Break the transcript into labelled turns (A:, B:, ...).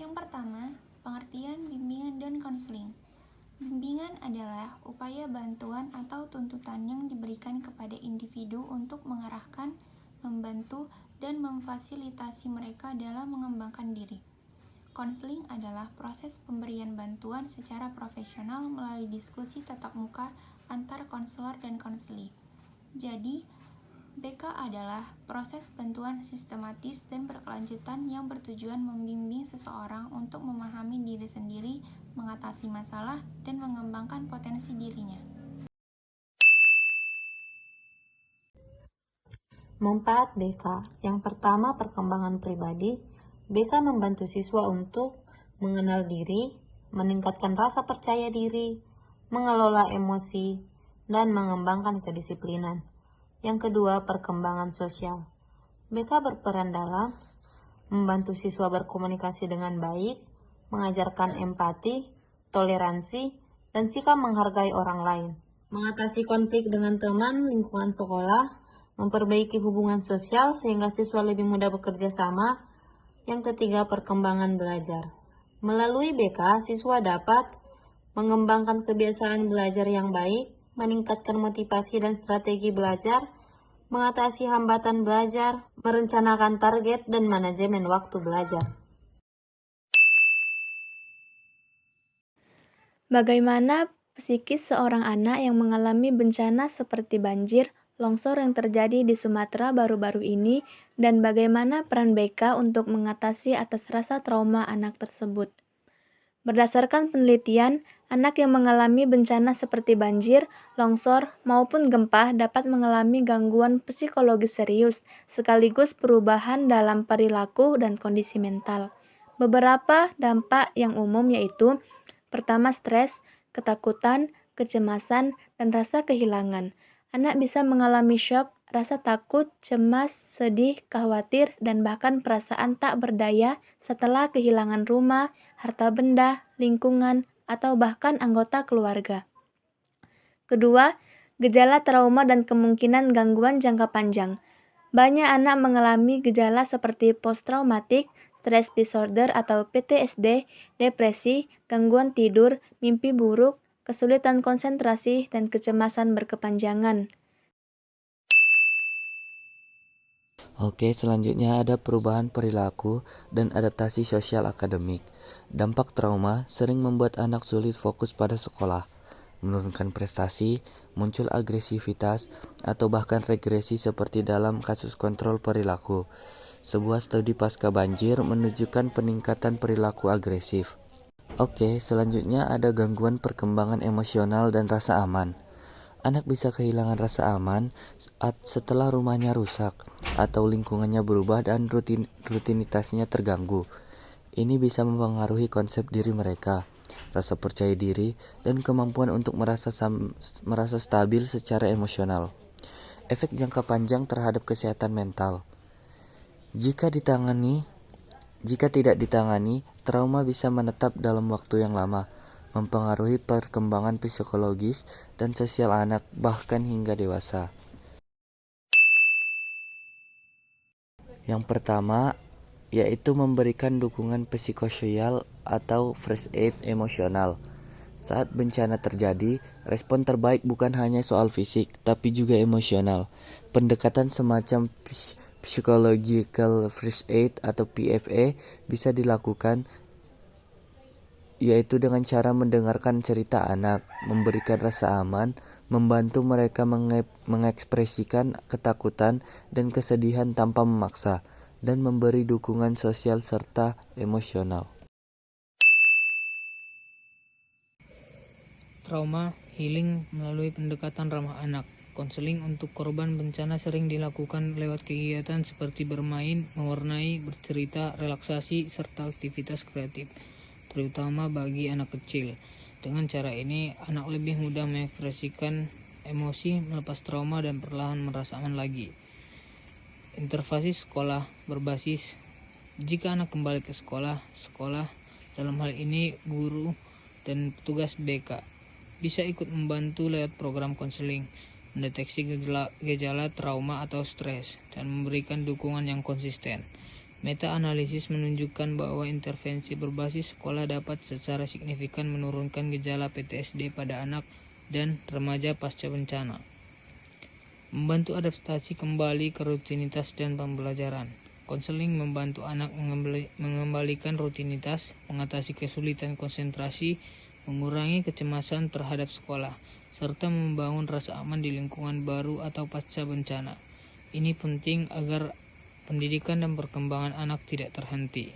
A: Yang pertama, pengertian bimbingan dan konseling. Bimbingan adalah upaya bantuan atau tuntutan yang diberikan kepada individu untuk mengarahkan, membantu, dan memfasilitasi mereka dalam mengembangkan diri. Konseling adalah proses pemberian bantuan secara profesional melalui diskusi tatap muka antar konselor dan konseli. Jadi, BK adalah proses bantuan sistematis dan berkelanjutan yang bertujuan membimbing seseorang untuk memahami diri sendiri, mengatasi masalah, dan mengembangkan potensi dirinya.
B: Manfaat BK. Yang pertama, perkembangan pribadi. BK membantu siswa untuk mengenal diri, meningkatkan rasa percaya diri, mengelola emosi, dan mengembangkan kedisiplinan. Yang kedua, perkembangan sosial. BK berperan dalam membantu siswa berkomunikasi dengan baik, mengajarkan empati, toleransi, dan sikap menghargai orang lain, mengatasi konflik dengan teman, lingkungan sekolah, memperbaiki hubungan sosial sehingga siswa lebih mudah bekerja sama. Yang ketiga, perkembangan belajar. Melalui BK, siswa dapat mengembangkan kebiasaan belajar yang baik, meningkatkan motivasi dan strategi belajar, mengatasi hambatan belajar, merencanakan target, dan manajemen waktu belajar.
C: Bagaimana psikis seorang anak yang mengalami bencana seperti banjir, longsor yang terjadi di Sumatera baru-baru ini, dan bagaimana peran BK untuk mengatasi atas rasa trauma anak tersebut? Berdasarkan penelitian, anak yang mengalami bencana seperti banjir, longsor, maupun gempa dapat mengalami gangguan psikologis serius, sekaligus perubahan dalam perilaku dan kondisi mental. Beberapa dampak yang umum yaitu: pertama, stres, ketakutan, kecemasan, dan rasa kehilangan. Anak bisa mengalami syok, rasa takut, cemas, sedih, khawatir, dan bahkan perasaan tak berdaya setelah kehilangan rumah, harta benda, lingkungan, atau bahkan anggota keluarga. Kedua, gejala trauma dan kemungkinan gangguan jangka panjang. Banyak anak mengalami gejala seperti post-traumatic stress disorder atau PTSD, depresi, gangguan tidur, mimpi buruk, kesulitan konsentrasi, dan kecemasan berkepanjangan.
D: Oke, selanjutnya ada perubahan perilaku dan adaptasi sosial akademik. Dampak trauma sering membuat anak sulit fokus pada sekolah, menurunkan prestasi, muncul agresivitas, atau bahkan regresi seperti dalam kasus kontrol perilaku. Sebuah studi pasca banjir menunjukkan peningkatan perilaku agresif. Oke, selanjutnya ada gangguan perkembangan emosional dan rasa aman. Anak bisa kehilangan rasa aman setelah rumahnya rusak atau lingkungannya berubah dan rutinitasnya terganggu. Ini bisa mempengaruhi konsep diri mereka, rasa percaya diri, dan kemampuan untuk merasa stabil secara emosional. Efek jangka panjang terhadap kesehatan mental. Jika tidak ditangani, trauma bisa menetap dalam waktu yang lama, mempengaruhi perkembangan psikologis dan sosial anak bahkan hingga dewasa. Yang pertama, yaitu memberikan dukungan psikososial atau first aid emosional. Saat bencana terjadi, respon terbaik bukan hanya soal fisik, tapi juga emosional. Pendekatan semacam Psychological First Aid atau PFA bisa dilakukan, yaitu dengan cara mendengarkan cerita anak, memberikan rasa aman, membantu mereka mengekspresikan ketakutan dan kesedihan tanpa memaksa, dan memberi dukungan sosial serta emosional.
E: Trauma healing melalui pendekatan ramah anak. Konseling untuk korban bencana sering dilakukan lewat kegiatan seperti bermain, mewarnai, bercerita, relaksasi, serta aktivitas kreatif, terutama bagi anak kecil. Dengan cara ini, anak lebih mudah mengekspresikan emosi, melepas trauma, dan perlahan merasa aman lagi. Intervensi sekolah berbasis. Jika anak kembali ke sekolah, dalam hal ini guru dan petugas BK, bisa ikut membantu lewat program konseling, mendeteksi gejala trauma atau stres, dan memberikan dukungan yang konsisten. Meta-analisis menunjukkan bahwa intervensi berbasis sekolah dapat secara signifikan menurunkan gejala PTSD pada anak dan remaja pasca bencana. Membantu adaptasi kembali ke rutinitas dan pembelajaran. Konseling membantu anak mengembalikan rutinitas, mengatasi kesulitan konsentrasi, mengurangi kecemasan terhadap sekolah, serta membangun rasa aman di lingkungan baru atau pasca bencana. Ini penting agar pendidikan dan perkembangan anak tidak terhenti.